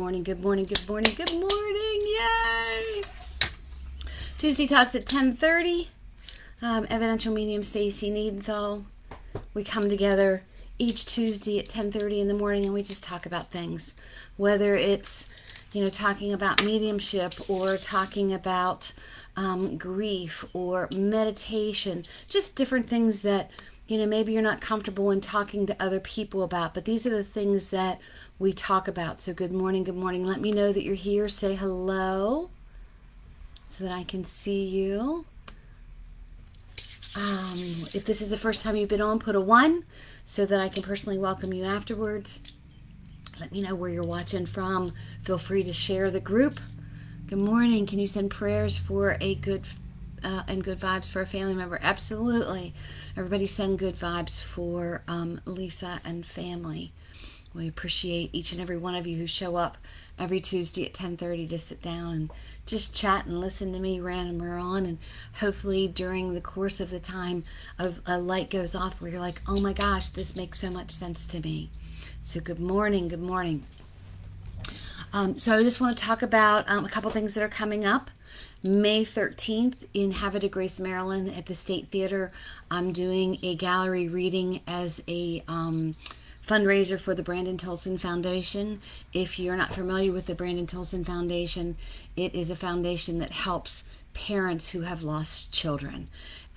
morning, good morning, good morning, good morning. Yay! Tuesday Talks at 10:30. Evidential medium Stacy Needenthal. We come together each Tuesday at 10:30 in the morning and we just talk about things. Whether it's, talking about mediumship or talking about grief or meditation, just different things that, maybe you're not comfortable in talking to other people about, but these are the things that we talk about. So good morning, good morning. Let me know that you're here. Say hello so that I can see you. If this is the first time you've been on, put a 1 so that I can personally welcome you afterwards. Let me know where you're watching from. Feel free to share the group. Good morning. Can you send prayers for a good and good vibes for a family member? Absolutely. Everybody send good vibes for Lisa and family. We appreciate each and every one of you who show up every Tuesday at 10:30 to sit down and just chat and listen to me ramble on. And hopefully during the course of the time, a light goes off where you're like, oh my gosh, this makes so much sense to me. So good morning, good morning. So I just want to talk about a couple things that are coming up. May 13th in Havre de Grace, Maryland at the State Theater. I'm doing a gallery reading as a fundraiser for the Brandon Tolson Foundation. If you're not familiar with the Brandon Tolson Foundation, it is a foundation that helps parents who have lost children.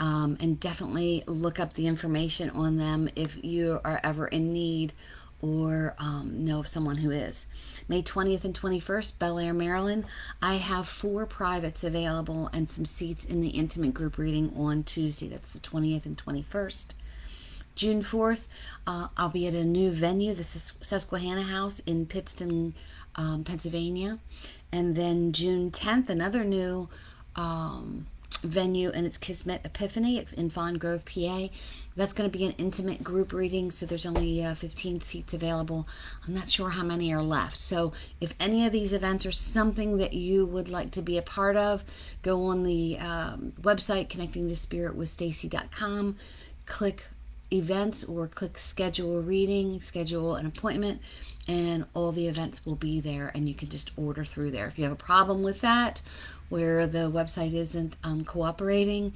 And definitely look up the information on them if you are ever in need or know of someone who is. May 20th and 21st, Bel Air, Maryland. I have 4 privates available and some seats in the intimate group reading on Tuesday. That's the 20th and 21st. June 4th, I'll be at a new venue, the Susquehanna House in Pittston, Pennsylvania. And then June 10th, another new venue, and it's Kismet Epiphany in Fawn Grove, PA. That's going to be an intimate group reading, so there's only 15 seats available. I'm not sure how many are left. So if any of these events are something that you would like to be a part of, go on the website connectingtospiritwithstacy.com, click events or click schedule a reading, schedule an appointment, and all the events will be there and you can just order through there. If you have a problem with that, where the website isn't cooperating,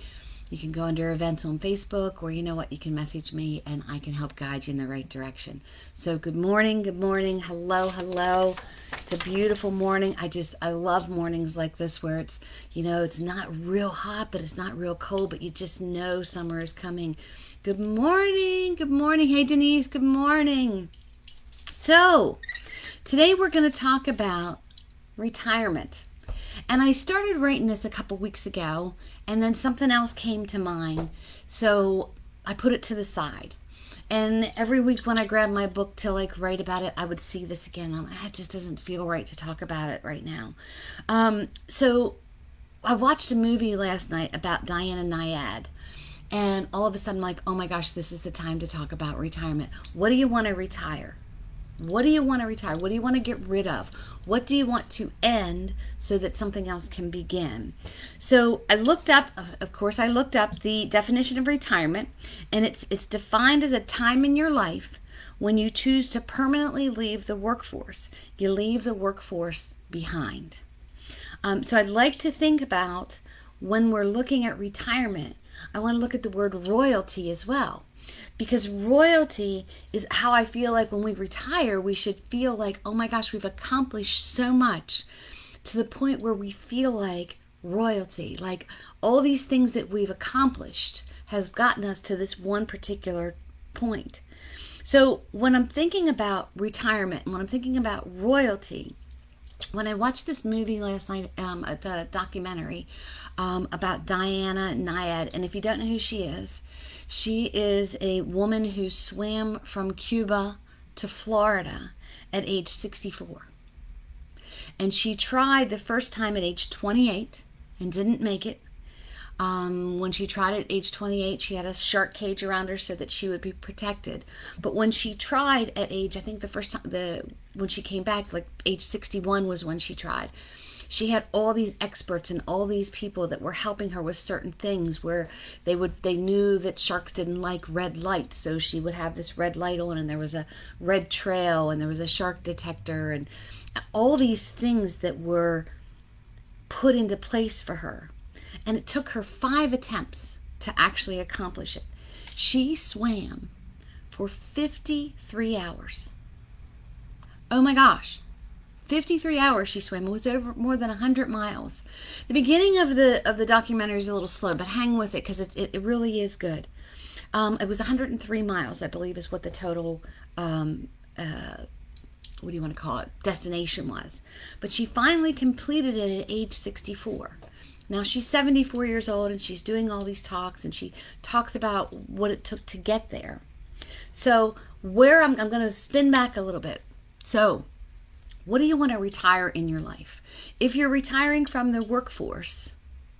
you can go under events on Facebook, or you can message me and I can help guide you in the right direction. So good morning, hello, hello. It's a beautiful morning. I love mornings like this where it's, it's not real hot, but it's not real cold, but you just know summer is coming. Good morning. Hey, Denise, good morning. So today we're going to talk about retirement. And I started writing this a couple weeks ago, and then something else came to mind. So I put it to the side. And every week when I grabbed my book to write about it, I would see this again. It just doesn't feel right to talk about it right now. So I watched a movie last night about Diana Nyad. And all of a sudden, I'm like, oh my gosh, this is the time to talk about retirement. What do you want to retire? What do you want to retire? What do you want to get rid of? What do you want to end so that something else can begin? So I looked up the definition of retirement, and it's defined as a time in your life when you choose to permanently leave the workforce. You leave the workforce behind. So I'd like to think about when we're looking at retirement, I want to look at the word royalty as well. Because royalty is how I feel like when we retire, we should feel like, oh my gosh, we've accomplished so much to the point where we feel like royalty. Like all these things that we've accomplished has gotten us to this one particular point. So when I'm thinking about retirement, when I'm thinking about royalty, when I watched this movie last night, the documentary about Diana Nyad, and if you don't know who she is a woman who swam from Cuba to Florida at age 64. And she tried the first time at age 28 and didn't make it. When she tried at age 28, she had a shark cage around her so that she would be protected. But when she tried at age, I think the first time, when she came back, like age 61 was when she tried. She had all these experts and all these people that were helping her with certain things where they knew that sharks didn't like red light, so she would have this red light on, and there was a red trail, and there was a shark detector, and all these things that were put into place for her. And it took her 5 attempts to actually accomplish it. She swam for 53 hours. Oh my gosh. 53 hours she swam. It was over more than 100 miles. The beginning of the documentary is a little slow, but hang with it because it really is good. It was 103 miles, I believe, is what the total, what do you want to call it, destination was. But she finally completed it at age 64. Now she's 74 years old, and she's doing all these talks, and she talks about what it took to get there. So where I'm going to spin back a little bit. So what do you want to retire in your life? If you're retiring from the workforce,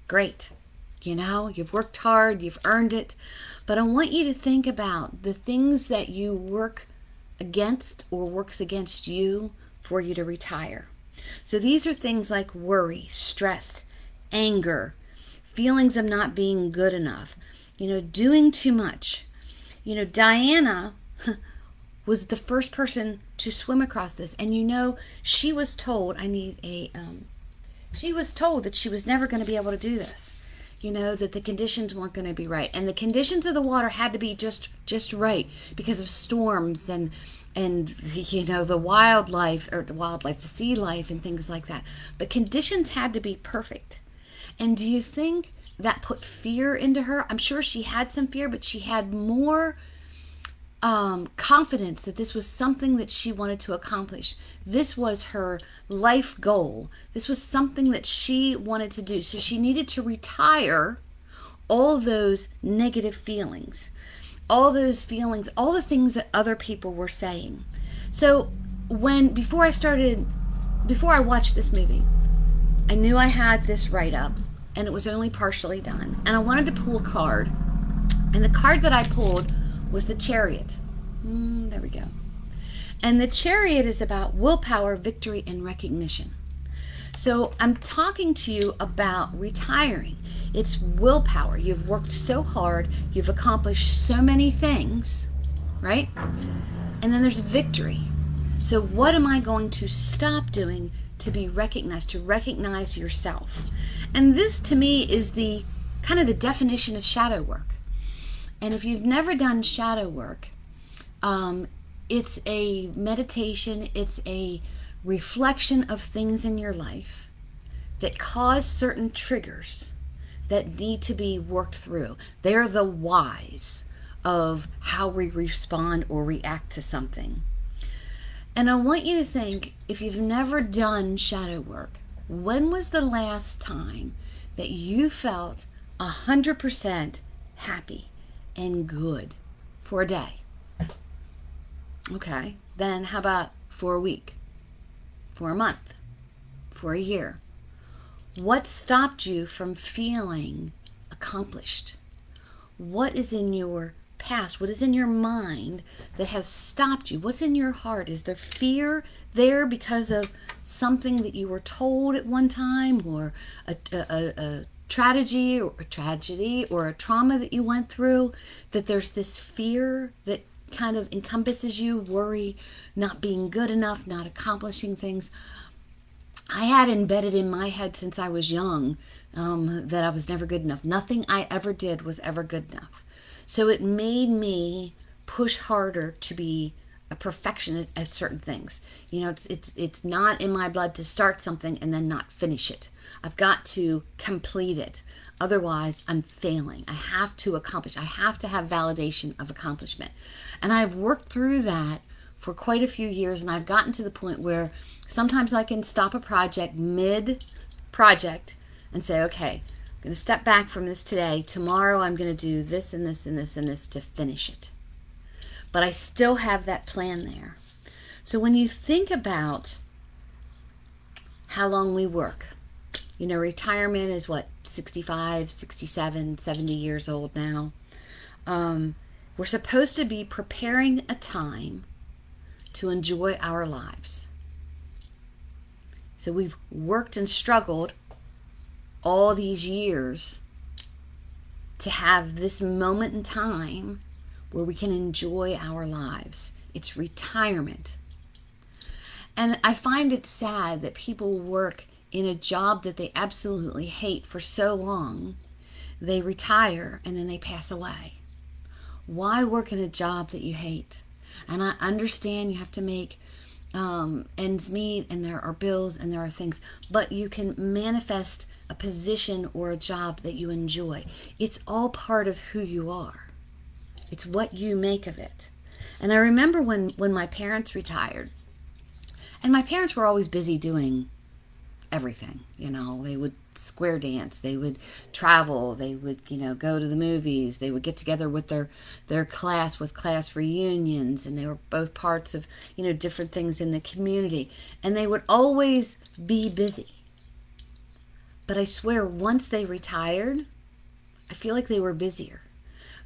great. You know, you've worked hard, you've earned it. But I want you to think about the things that you work against or works against you for you to retire. So these are things like worry, stress, anger, feelings of not being good enough, doing too much. Diana was the first person to swim across this, and she was told, she was told that she was never going to be able to do this. That the conditions weren't going to be right, and the conditions of the water had to be just right because of storms and the wildlife, the sea life and things like that. But conditions had to be perfect. And do you think that put fear into her? I'm sure she had some fear, but she had more confidence that this was something that she wanted to accomplish. This was her life goal. This was something that she wanted to do. So she needed to retire all those negative feelings, all those feelings, all the things that other people were saying. So before I watched this movie, I knew I had this write-up, and it was only partially done. And I wanted to pull a card. And the card that I pulled was the Chariot. There we go. And the Chariot is about willpower, victory, and recognition. So I'm talking to you about retiring. It's willpower. You've worked so hard. You've accomplished so many things, right? And then there's victory. So what am I going to stop doing to be recognized, to recognize yourself? And this to me is the kind of the definition of shadow work. And if you've never done shadow work, it's a meditation, it's a reflection of things in your life that cause certain triggers that need to be worked through. They're the whys of how we respond or react to something. And I want you to think, if you've never done shadow work, when was the last time that you felt 100% happy and good for a day? Okay, then how about for a week, for a month, for a year? What stopped you from feeling accomplished? What is in your past? What is in your mind that has stopped you? What's in your heart? Is there fear there because of something that you were told at one time, or a tragedy or a trauma that you went through, that there's this fear that kind of encompasses you, worry, not being good enough, not accomplishing things? I had embedded in my head since I was young that I was never good enough. Nothing I ever did was ever good enough. So it made me push harder to be a perfectionist at certain things. It's not in my blood to start something and then not finish it. I've got to complete it. Otherwise, I'm failing. I have to accomplish. I have to have validation of accomplishment. And I've worked through that for quite a few years, and I've gotten to the point where sometimes I can stop a project mid-project and say, okay, I'm going to step back from this today. Tomorrow I'm going to do this and this and this and this to finish it. But I still have that plan there. So when you think about how long we work, Retirement is what, 65, 67, 70 years old now. We're supposed to be preparing a time to enjoy our lives. So we've worked and struggled all these years to have this moment in time where we can enjoy our lives. It's retirement. And I find it sad that people work in a job that they absolutely hate for so long, they retire and then they pass away. Why work in a job that you hate? And I understand you have to make ends meet, and there are bills and there are things, but you can manifest a position or a job that you enjoy. It's all part of who you are. It's what you make of it. And I remember when my parents retired, and my parents were always busy doing everything. They would square dance, they would travel, they would go to the movies, they would get together with their class with class reunions, and they were both parts of different things in the community, and they would always be busy. But I swear, once they retired, I feel like they were busier,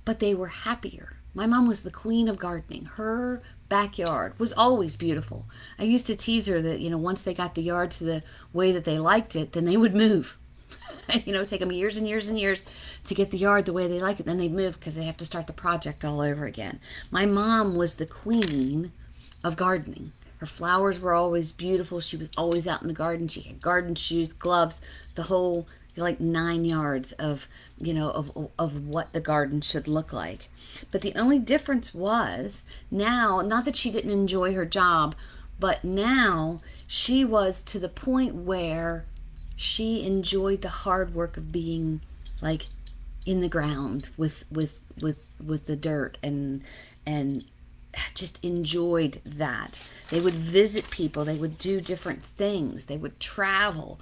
but they were happier. My mom was the queen of gardening. Her backyard was always beautiful. I used to tease her that, once they got the yard to the way that they liked it, then they would move. Take them years and years and years to get the yard the way they like it. Then they'd move because they have to start the project all over again. My mom was the queen of gardening. Her flowers were always beautiful. She was always out in the garden. She had garden shoes, gloves, the whole 9 yards of what the garden should look like. But the only difference was now, not that she didn't enjoy her job, but now she was to the point where she enjoyed the hard work of being in the ground with the dirt, and just enjoyed that. They would visit people, they would do different things, they would travel.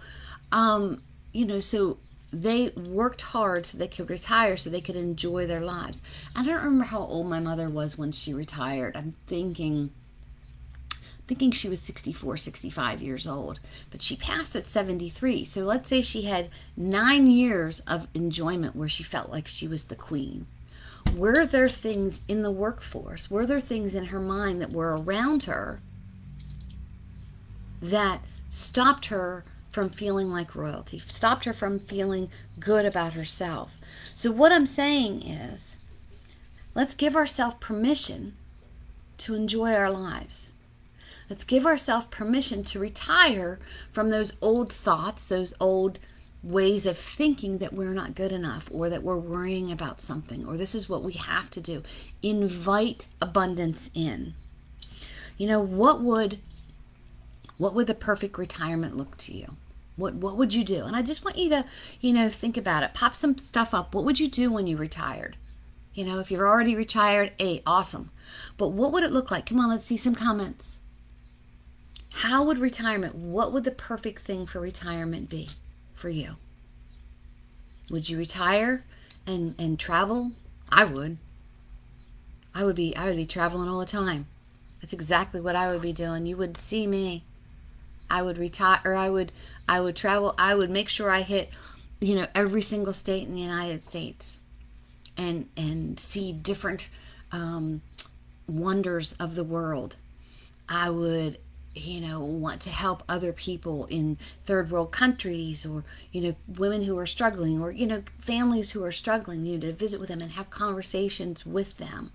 So they worked hard so they could retire, so they could enjoy their lives. I don't remember how old my mother was when she retired. I'm thinking she was 64, 65 years old, but she passed at 73. So let's say she had 9 years of enjoyment where she felt like she was the queen. Were there things in the workforce? Were there things in her mind that were around her that stopped her from feeling like royalty, stopped her from feeling good about herself? So what I'm saying is, let's give ourselves permission to enjoy our lives. Let's give ourselves permission to retire from those old thoughts, those old ways of thinking that we're not good enough, or that we're worrying about something, or this is what we have to do. Invite abundance in. What would the perfect retirement look to you? What would you do? And I just want you to, think about it. Pop some stuff up. What would you do when you retired? If you're already retired, awesome. But what would it look like? Come on, let's see some comments. How would retirement, what would the perfect thing for retirement be for you? Would you retire and travel? I would. I would be traveling all the time. That's exactly what I would be doing. You would see me. I would retire, or I would travel. I would make sure I hit, every single state in the United States, and see different wonders of the world. I would, want to help other people in third world countries, or, women who are struggling, or, families who are struggling, to visit with them and have conversations with them.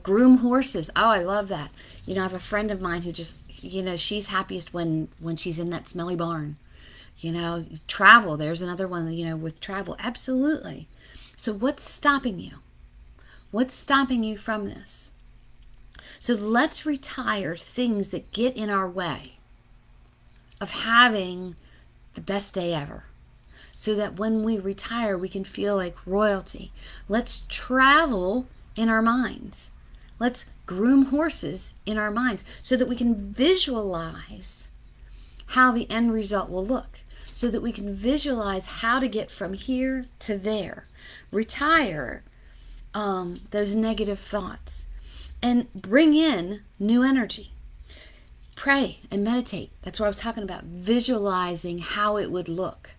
Groom horses. Oh, I love that. I have a friend of mine who just, she's happiest when she's in that smelly barn. Travel. There's another one, with travel. Absolutely. So what's stopping you? What's stopping you from this? So let's retire things that get in our way of having the best day ever, so that when we retire, we can feel like royalty. Let's travel in our minds. Let's groom horses in our minds so that we can visualize how the end result will look, so that we can visualize how to get from here to there. Retire those negative thoughts and bring in new energy. Pray and meditate. That's what I was talking about. Visualizing how it would look.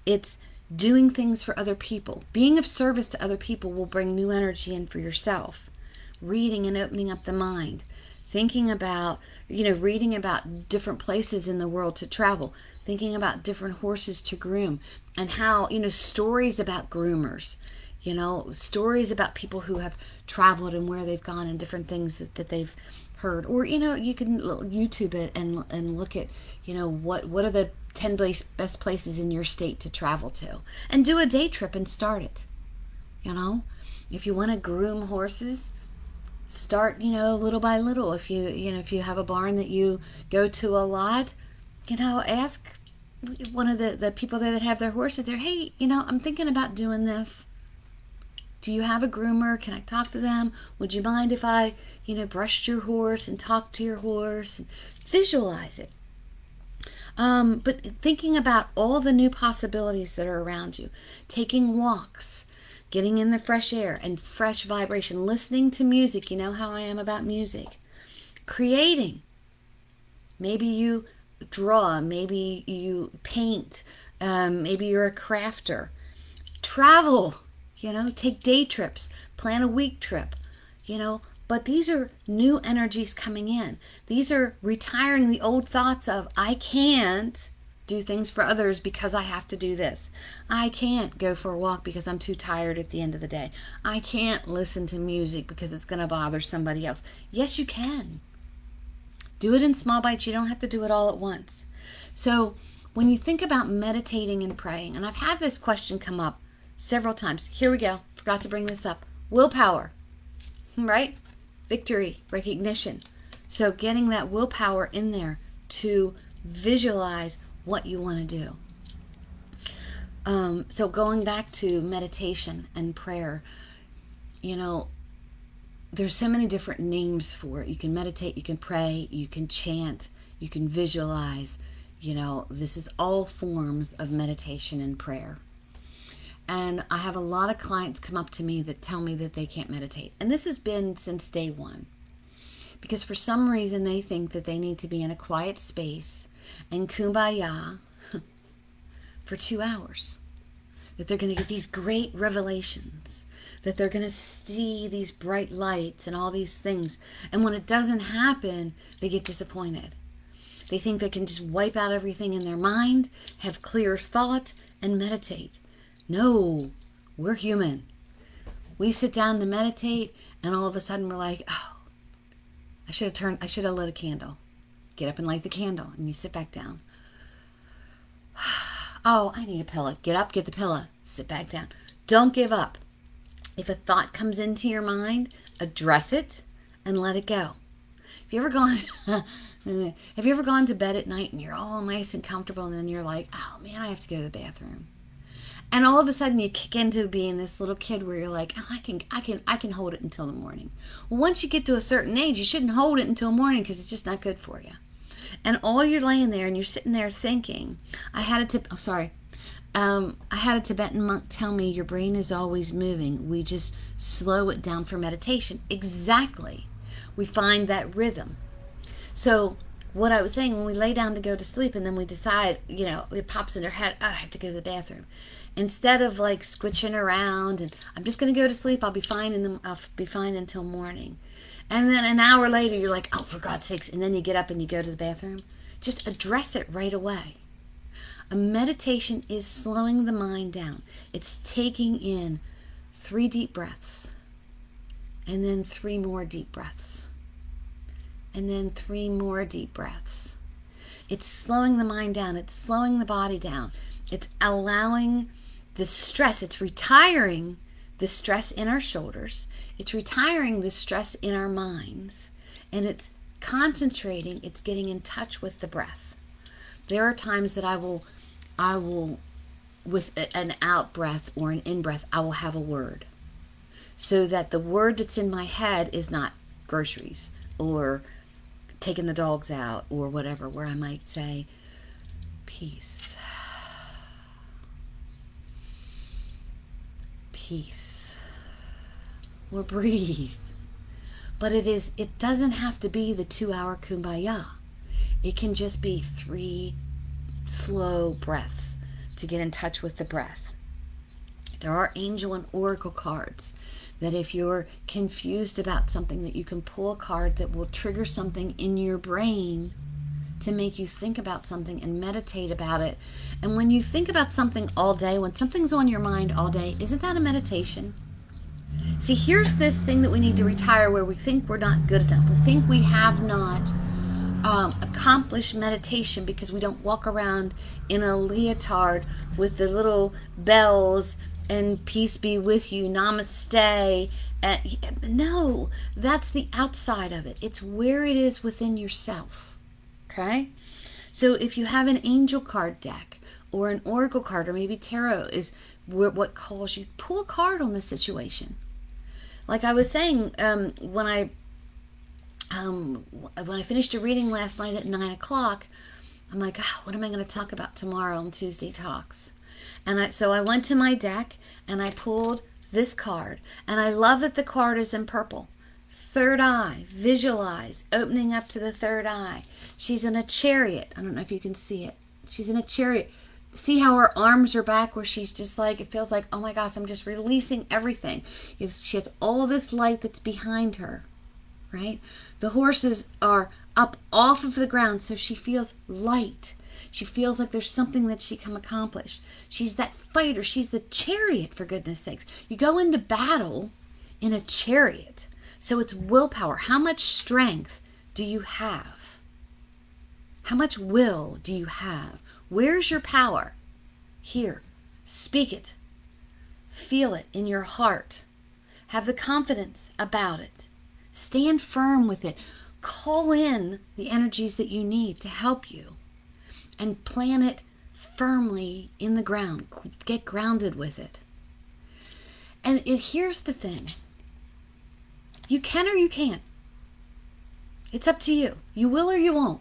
It's doing things for other people. Being of service to other people will bring new energy in for yourself. Reading and opening up the mind. Thinking about, reading about different places in the world to travel. Thinking about different horses to groom. And how, stories about groomers. Stories about people who have traveled and where they've gone and different things that they've heard. Or, you can YouTube it and look at, what are the 10 best places in your state to travel to. And do a day trip and start it. If you want to groom horses, start, little by little. If you have a barn that you go to a lot, ask one of the people there that have their horses there, hey, I'm thinking about doing this. Do you have a groomer? Can I talk to them? Would you mind if I, brushed your horse and talked to your horse? And visualize it. But thinking about all the new possibilities that are around you. Taking walks. Getting in the fresh air and fresh vibration. Listening to music. You know how I am about music. Creating. Maybe you draw. Maybe you paint. Maybe you're a crafter. Travel. Take day trips, plan a week trip, but these are new energies coming in. These are retiring the old thoughts of, I can't do things for others because I have to do this. I can't go for a walk because I'm too tired at the end of the day. I can't listen to music because it's going to bother somebody else. Yes, you can. Do it in small bites. You don't have to do it all at once. So when you think about meditating and praying, and I've had this question come up several times. Here we go. Forgot to bring this up. Willpower, right? Victory, recognition. So getting that willpower in there to visualize what you want to do. So going back to meditation and prayer, there's so many different names for it. You can meditate, you can pray, you can chant, you can visualize. This is all forms of meditation and prayer. And I have a lot of clients come up to me that tell me that they can't meditate. And this has been since day one. Because for some reason they think that they need to be in a quiet space and kumbaya for 2 hours. That they're going to get these great revelations. That they're going to see these bright lights and all these things. And when it doesn't happen, they get disappointed. They think they can just wipe out everything in their mind, have clear thought, and meditate. No, we're human. We sit down to meditate and all of a sudden we're like, oh, I should have lit a candle. Get up and light the candle and you sit back down. Oh, I need a pillow. Get up, get the pillow, sit back down. Don't give up. If a thought comes into your mind, address it and let it go. Have you ever gone to bed at night and you're all nice and comfortable and then you're like, oh man, I have to go to the bathroom. And all of a sudden you kick into being this little kid where you're like, oh, I can hold it until the morning. Well, once you get to a certain age, you shouldn't hold it until morning because it's just not good for you. And all you're laying there and you're sitting there thinking, I had a Tibetan monk tell me your brain is always moving. We just slow it down for meditation. Exactly. We find that rhythm. So what I was saying, when we lay down to go to sleep and then we decide, it pops in our head, oh, I have to go to the bathroom. Instead of like squitching around and I'm just going to go to sleep, I'll be fine until morning. And then an hour later, you're like, oh, for God's sakes. And then you get up and you go to the bathroom. Just address it right away. A meditation is slowing the mind down. It's taking in 3 deep breaths and then 3 more deep breaths. And then 3 more deep breaths. It's slowing the mind down. It's slowing the body down. It's allowing the stress. It's retiring the stress in our shoulders. It's retiring the stress in our minds. And it's concentrating. It's getting in touch with the breath. There are times that I will, with an out breath or an in breath, I will have a word. So that the word that's in my head is not groceries or taking the dogs out or whatever, where I might say peace, peace, or breathe. But it doesn't have to be the 2-hour kumbaya. It can just be 3 slow breaths to get in touch with the breath. There are angel and oracle cards that if you're confused about something, that you can pull a card that will trigger something in your brain to make you think about something and meditate about it. And when you think about something all day, when something's on your mind all day, isn't that a meditation? See, here's this thing that we need to retire, where we think we're not good enough. We think we have not accomplished meditation because we don't walk around in a leotard with the little bells and peace be with you, namaste. No, that's the outside of it. It's where it is within yourself. Okay? So if you have an angel card deck or an oracle card, or maybe tarot is what calls you, pull a card on the situation. Like I was saying, when I finished a reading last night at 9 o'clock, I'm like, what am I going to talk about tomorrow on Tuesday Talks? And so I went to my deck and I pulled this card. And I love that the card is in purple. Third eye, visualize, opening up to the third eye. She's in a chariot. I don't know if you can see it. She's in a chariot. See how her arms are back, where she's just like, it feels like, oh my gosh, I'm just releasing everything. She has all this light that's behind her, right? The horses are up off of the ground, so she feels light. She feels like there's something that she can accomplish. She's that fighter. She's the chariot, for goodness sakes. You go into battle in a chariot. So it's willpower. How much strength do you have? How much will do you have? Where's your power? Here. Speak it. Feel it in your heart. Have the confidence about it. Stand firm with it. Call in the energies that you need to help you. And plant it firmly in the ground. Get grounded with it. And here's the thing. You can or you can't. It's up to you. You will or you won't.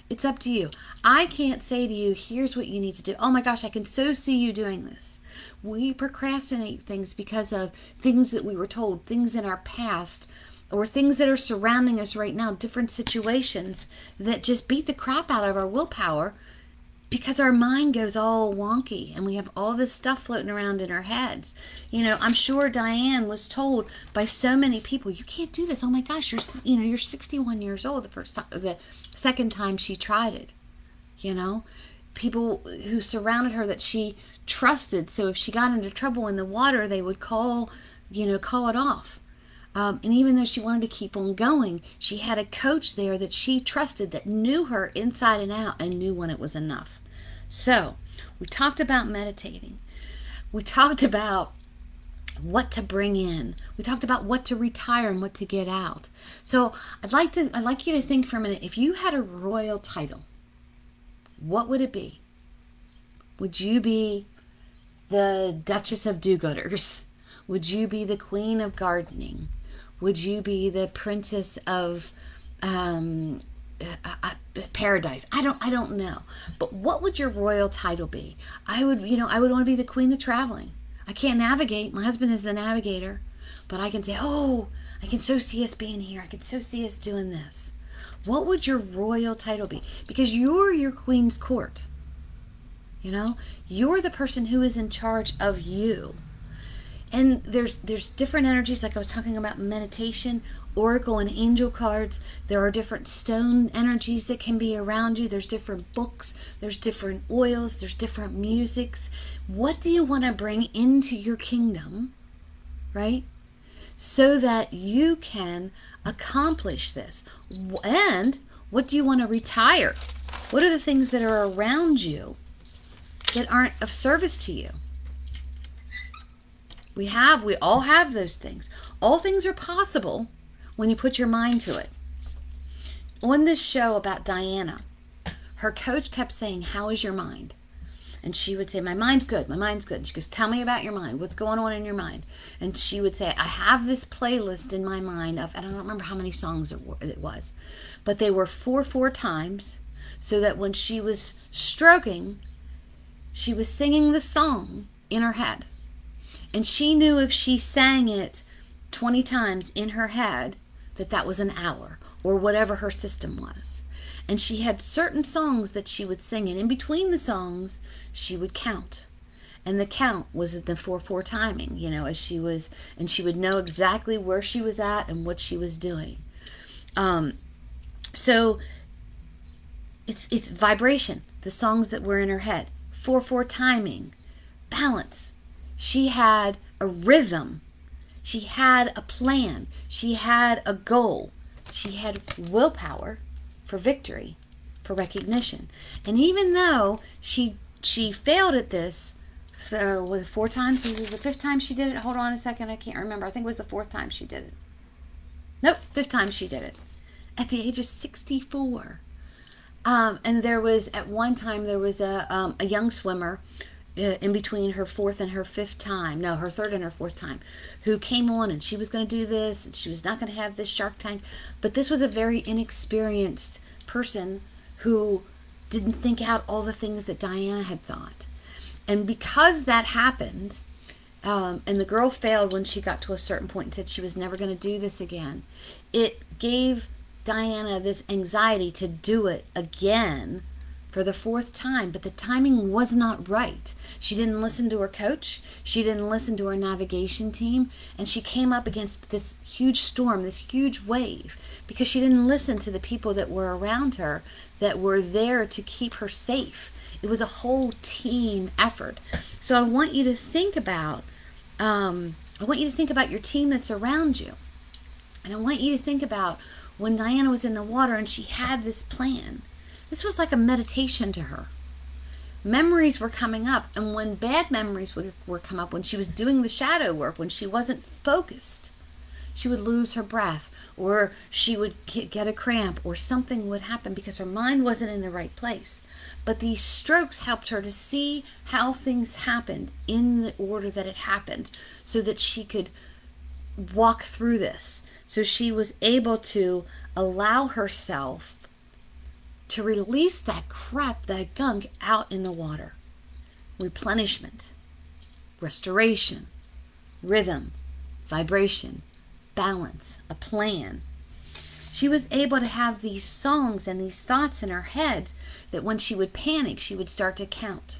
It's up to you. I can't say to you, here's what you need to do. Oh my gosh, I can so see you doing this. We procrastinate things because of things that we were told, things in our past, or things that are surrounding us right now, different situations that just beat the crap out of our willpower, because our mind goes all wonky and we have all this stuff floating around in our heads. You know, I'm sure Diane was told by so many people, you can't do this. Oh my gosh, you're 61 years old the second time she tried it. You know, people who surrounded her that she trusted. So if she got into trouble in the water, they would call it off. And even though she wanted to keep on going, she had a coach there that she trusted, that knew her inside and out and knew when it was enough. So we talked about meditating. We talked about what to bring in. We talked about what to retire and what to get out. So I'd like you to think for a minute, if you had a royal title, what would it be? Would you be the Duchess of Do-Gooders? Would you be the Queen of Gardening? Would you be the Princess of Paradise? I don't know. But what would your royal title be? I would want to be the Queen of Traveling. I can't navigate. My husband is the navigator. But I can say, oh, I can so see us being here. I can so see us doing this. What would your royal title be? Because you're your queen's court. You know, you're the person who is in charge of you. And there's different energies, like I was talking about meditation, oracle and angel cards. There are different stone energies that can be around you. There's different books. There's different oils. There's different musics. What do you want to bring into your kingdom, right? So that you can accomplish this. And what do you want to retire? What are the things that are around you that aren't of service to you? We all have those things. All things are possible when you put your mind to it. On this show about Diana, her coach kept saying, how is your mind? And she would say, my mind's good. My mind's good. She goes, tell me about your mind. What's going on in your mind? And she would say, I have this playlist in my mind of, and I don't remember how many songs it was, but they were 4 times, so that when she was stroking, she was singing the song in her head. And she knew if she sang it 20 times in her head, that was an hour, or whatever her system was. And she had certain songs that she would sing, and in between the songs, she would count. And the count was the 4/4 timing, as she was, and she would know exactly where she was at and what she was doing. So it's vibration, the songs that were in her head, 4/4 timing, balance. She had a rhythm. She had a plan. She had a goal. She had willpower for victory, for recognition. And even though she failed at this, so was it 4 times? This was the 5th time she did it. Hold on a second, I can't remember. I think it was the 4th time she did it. Nope, 5th time she did it. At the age of 64. And there was, at one time, there was a young swimmer in between her 4th and her 5th time. No, her 3rd and her 4th time, who came on, and she was going to do this, and she was not going to have this Shark Tank. But this was a very inexperienced person who didn't think out all the things that Diana had thought. And because that happened, and the girl failed when she got to a certain point and said she was never going to do this again, it gave Diana this anxiety to do it again for the 4th time, but the timing was not right. She didn't listen to her coach. She didn't listen to her navigation team, and she came up against this huge storm, this huge wave, because she didn't listen to the people that were around her that were there to keep her safe. It was a whole team effort. So I want you to think about your team that's around you, and I want you to think about when Diana was in the water and she had this plan. This was like a meditation to her. Memories were coming up, and when bad memories would come up, when she was doing the shadow work, when she wasn't focused, she would lose her breath, or she would get a cramp, or something would happen because her mind wasn't in the right place. But these strokes helped her to see how things happened in the order that it happened, so that she could walk through this. So she was able to allow herself to release that crap, that gunk out in the water. Replenishment, restoration, rhythm, vibration, balance, a plan. She was able to have these songs and these thoughts in her head that when she would panic, she would start to count.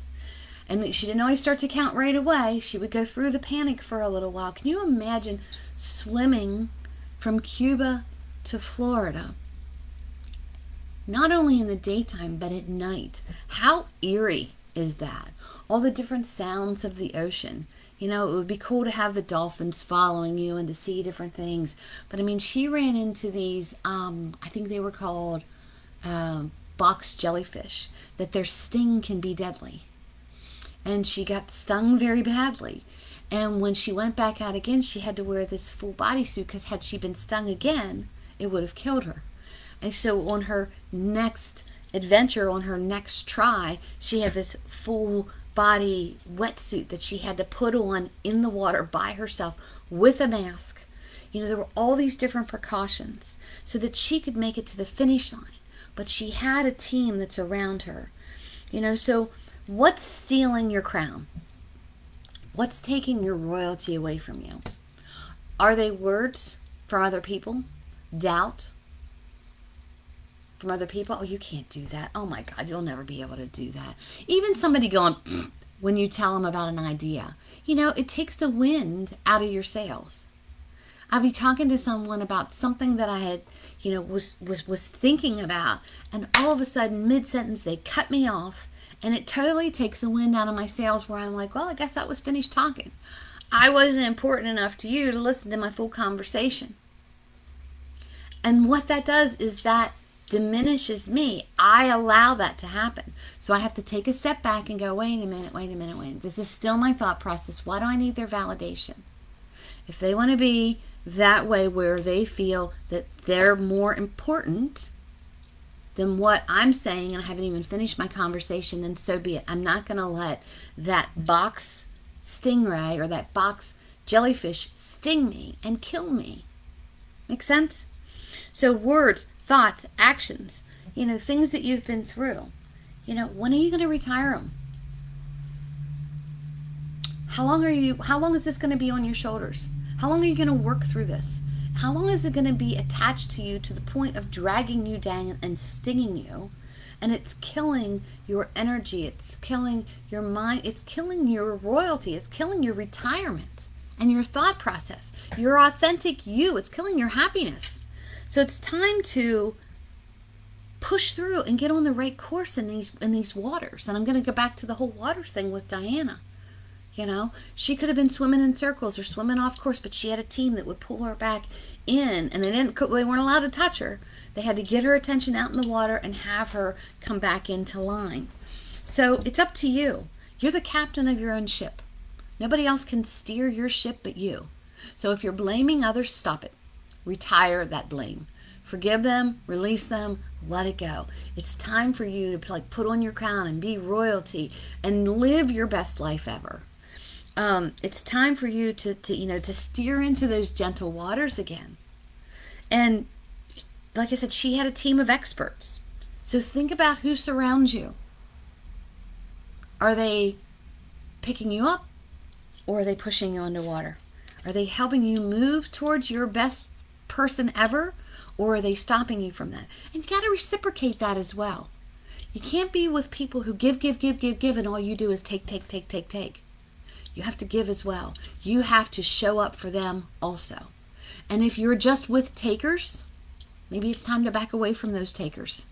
And she didn't always start to count right away. She would go through the panic for a little while. Can you imagine swimming from Cuba to Florida? Not only in the daytime, but at night. How eerie is that? All the different sounds of the ocean. It would be cool to have the dolphins following you and to see different things. But I mean, she ran into these, I think they were called box jellyfish, that their sting can be deadly. And she got stung very badly. And when she went back out again, she had to wear this full bodysuit, because had she been stung again, it would have killed her. And so on her next adventure, on her next try, she had this full body wetsuit that she had to put on in the water by herself with a mask. There were all these different precautions so that she could make it to the finish line. But she had a team that's around her. So what's stealing your crown? What's taking your royalty away from you? Are they words from other people? Doubt from other people? Oh, you can't do that. Oh my God, you'll never be able to do that. Even somebody going when you tell them about an idea. It takes the wind out of your sails. I'll be talking to someone about something that I had, was thinking about, and all of a sudden, mid-sentence, they cut me off, and it totally takes the wind out of my sails, where I'm like, well, I guess I was finished talking. I wasn't important enough to you to listen to my full conversation. And what that does is that diminishes me. I allow that to happen. So I have to take a step back and go, wait a minute. This is still my thought process. Why do I need their validation? If they want to be that way, where they feel that they're more important than what I'm saying, and I haven't even finished my conversation, then so be it. I'm not going to let that box stingray or that box jellyfish sting me and kill me. Make sense? So words, thoughts, actions, things that you've been through, when are you going to retire them? How long is this going to be on your shoulders? How long are you going to work through this How long is it going to be attached to you to the point of dragging you down and stinging you? And it's killing your energy. It's killing your mind. It's killing your royalty. It's killing your retirement and your thought process, your authentic you. It's killing your happiness. So it's time to push through and get on the right course in these waters. And I'm going to go back to the whole water thing with Diana. You know, she could have been swimming in circles or swimming off course, but she had a team that would pull her back in, and they weren't allowed to touch her. They had to get her attention out in the water and have her come back into line. So it's up to you. You're the captain of your own ship. Nobody else can steer your ship but you. So if you're blaming others, stop it. Retire that blame. Forgive them, release them, let it go. It's time for you to put on your crown and be royalty and live your best life ever. It's time for you to steer into those gentle waters again. And like I said, she had a team of experts. So think about who surrounds you. Are they picking you up, or are they pushing you underwater? Are they helping you move towards your best person ever, or are they stopping you from that? And you got to reciprocate that as well. You can't be with people who give, and all you do is take. You have to give as well. You have to show up for them also. And if you're just with takers, maybe it's time to back away from those takers.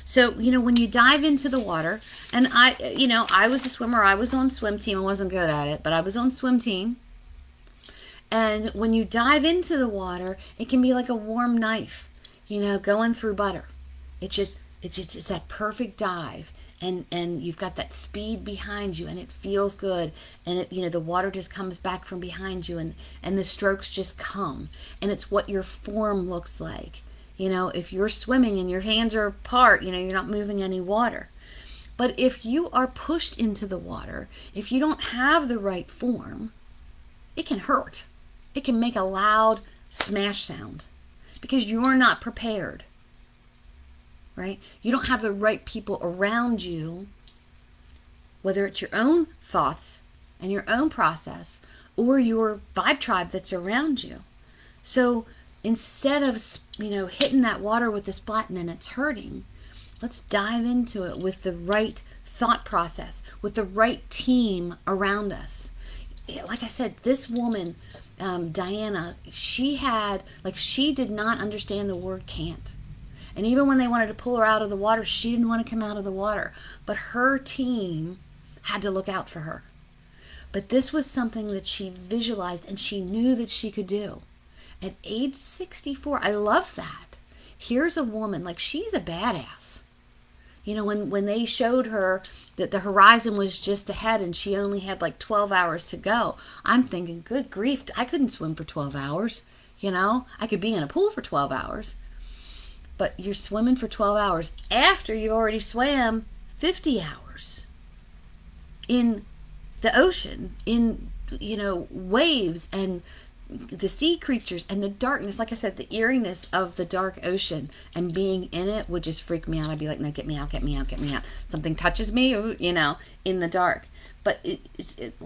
So, when you dive into the water, and I was a swimmer. I was on swim team. I wasn't good at it, but I was on swim team. And when you dive into the water, it can be like a warm knife, going through butter. It's that perfect dive. And you've got that speed behind you, and it feels good, and the water just comes back from behind you, and the strokes just come, and it's what your form looks like. If you're swimming and your hands are apart, you're not moving any water. But if you are pushed into the water, if you don't have the right form, it can hurt. It can make a loud smash sound because you're not prepared. Right? You don't have the right people around you, whether it's your own thoughts and your own process or your vibe tribe that's around you. So instead of, hitting that water with this button and it's hurting, let's dive into it with the right thought process, with the right team around us. Like I said, this woman, Diana, she did not understand the word can't. And even when they wanted to pull her out of the water, she didn't want to come out of the water. But her team had to look out for her. But this was something that she visualized and she knew that she could do. At age 64, I love that. Here's a woman, she's a badass. When they showed her that the horizon was just ahead and she only had 12 hours to go, I'm thinking, good grief, I couldn't swim for 12 hours. I could be in a pool for 12 hours. But you're swimming for 12 hours after you already swam 50 hours in the ocean, in, waves and the sea creatures and the darkness. Like I said, the eeriness of the dark ocean and being in it would just freak me out. I'd be like, no, get me out. Something touches me, in the dark. But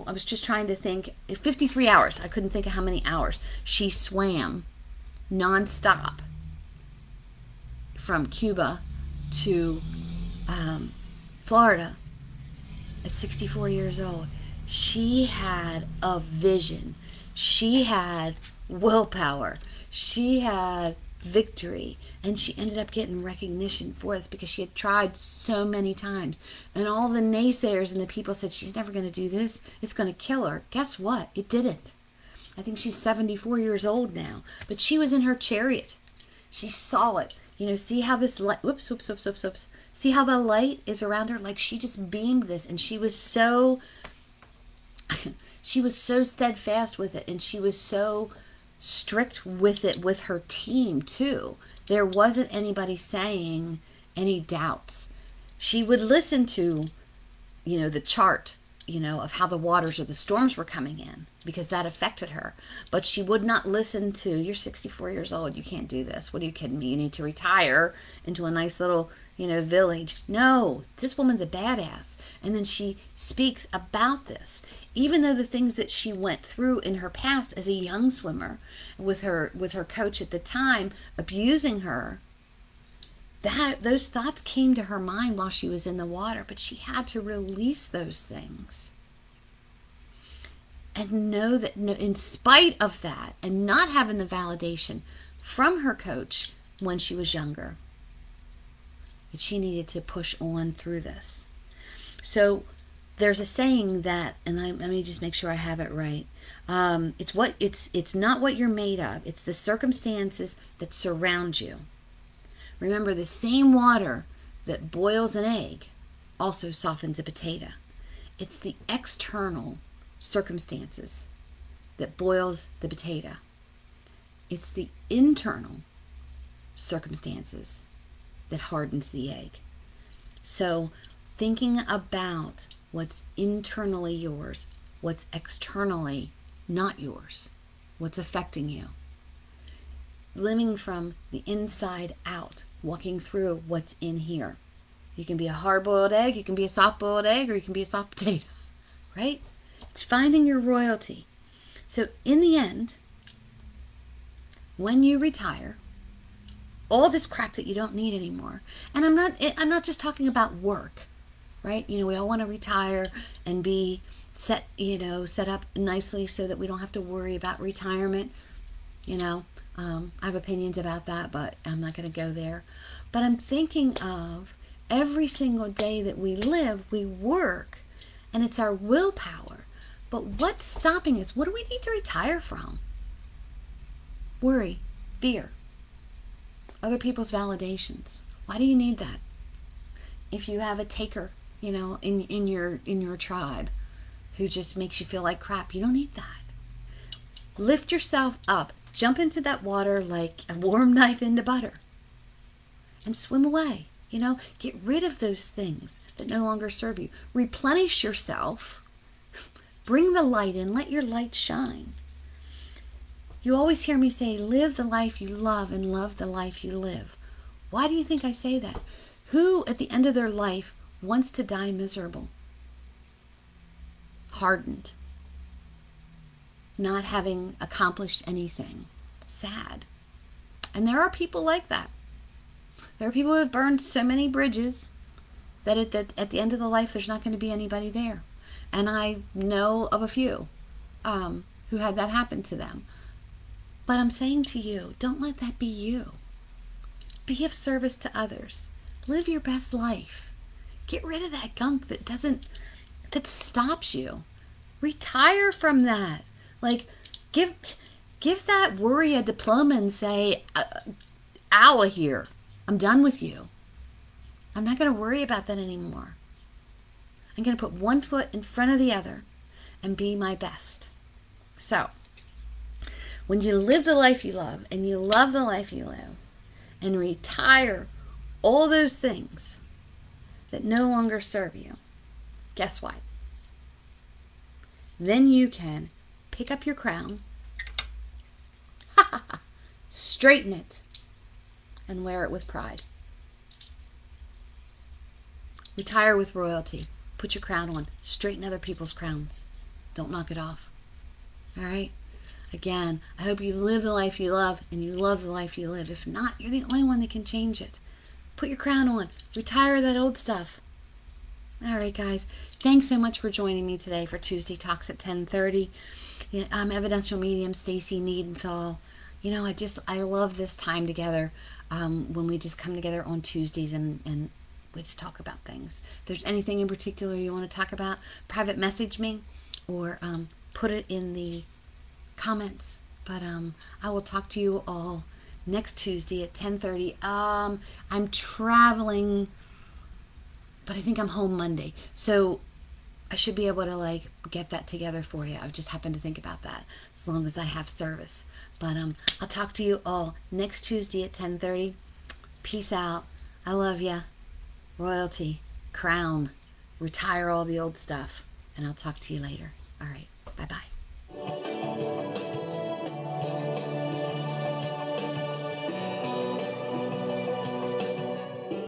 I was just trying to think, 53 hours. I couldn't think of how many hours. She swam nonstop from Cuba to Florida at 64 years old. She had a vision. She had willpower. She had victory. And she ended up getting recognition for this because she had tried so many times. And all the naysayers and the people said, she's never going to do this. It's going to kill her. Guess what? It didn't. I think she's 74 years old now. But she was in her chariot. She saw it. See how this light, whoops. See how the light is around her? She just beamed this, and she was so steadfast with it, and she was so strict with it with her team too. There wasn't anybody saying any doubts. She would listen to, the chart, of how the waters or the storms were coming in, because that affected her. But she would not listen to, you're 64 years old, you can't do this. What are you kidding me? You need to retire into a nice little, village. No, this woman's a badass. And then she speaks about this, even though the things that she went through in her past as a young swimmer with her coach at the time abusing her, that those thoughts came to her mind while she was in the water, but she had to release those things and know that in spite of that, and not having the validation from her coach when she was younger, that she needed to push on through this. So there's a saying that, and let me just make sure I have it right. It's not what you're made of. It's the circumstances that surround you. Remember, the same water that boils an egg also softens a potato. It's the external circumstances that boils the potato. It's the internal circumstances that hardens the egg. So thinking about what's internally yours, what's externally not yours, what's affecting you. Living from the inside out, walking through what's in here. You can be a hard-boiled egg, you can be a soft-boiled egg, or you can be a soft potato, right? It's finding your royalty. So in the end, when you retire, all this crap that you don't need anymore, and I'm not just talking about work, right? We all want to retire and be set up nicely so that we don't have to worry about retirement. I have opinions about that, but I'm not going to go there. But I'm thinking of every single day that we live, we work, and it's our willpower. But what's stopping us? What do we need to retire from? Worry, fear, other people's validations. Why do you need that? If you have a taker, in your tribe who just makes you feel like crap, you don't need that. Lift yourself up. Jump into that water like a warm knife into butter and swim away. Get rid of those things that no longer serve you. Replenish yourself. Bring the light in. Let your light shine. You always hear me say, live the life you love and love the life you live. Why do you think I say that? Who at the end of their life wants to die miserable? Hardened. Not having accomplished anything. Sad. And there are people like that. There are people who have burned so many bridges that at the end of the life there's not going to be anybody there. And I know of a few who had that happen to them. But I'm saying to you, don't let that be you. Be of service to others. Live your best life. Get rid of that gunk that stops you. Retire from that. Like, give that worry a diploma and say, out of here. I'm done with you. I'm not going to worry about that anymore. I'm going to put one foot in front of the other and be my best. So, when you live the life you love and you love the life you live and retire all those things that no longer serve you, guess what? Then you can pick up your crown, straighten it, and wear it with pride. Retire with royalty. Put your crown on. Straighten other people's crowns. Don't knock it off. All right? Again, I hope you live the life you love and you love the life you live. If not, you're the only one that can change it. Put your crown on. Retire that old stuff. All right, guys. Thanks so much for joining me today for Tuesday Talks at 10:30. I'm Evidential Medium Stacy Niedenthal. I love this time together when we just come together on Tuesdays and we just talk about things. If there's anything in particular you want to talk about, private message me or put it in the comments. But I will talk to you all next Tuesday at 10:30. I'm traveling, but I think I'm home Monday. So I should be able to get that together for you. I've just happened to think about that as long as I have service. But I'll talk to you all next Tuesday at 10:30. Peace out. I love ya. Royalty, crown, retire all the old stuff, and I'll talk to you later. All right. Bye-bye.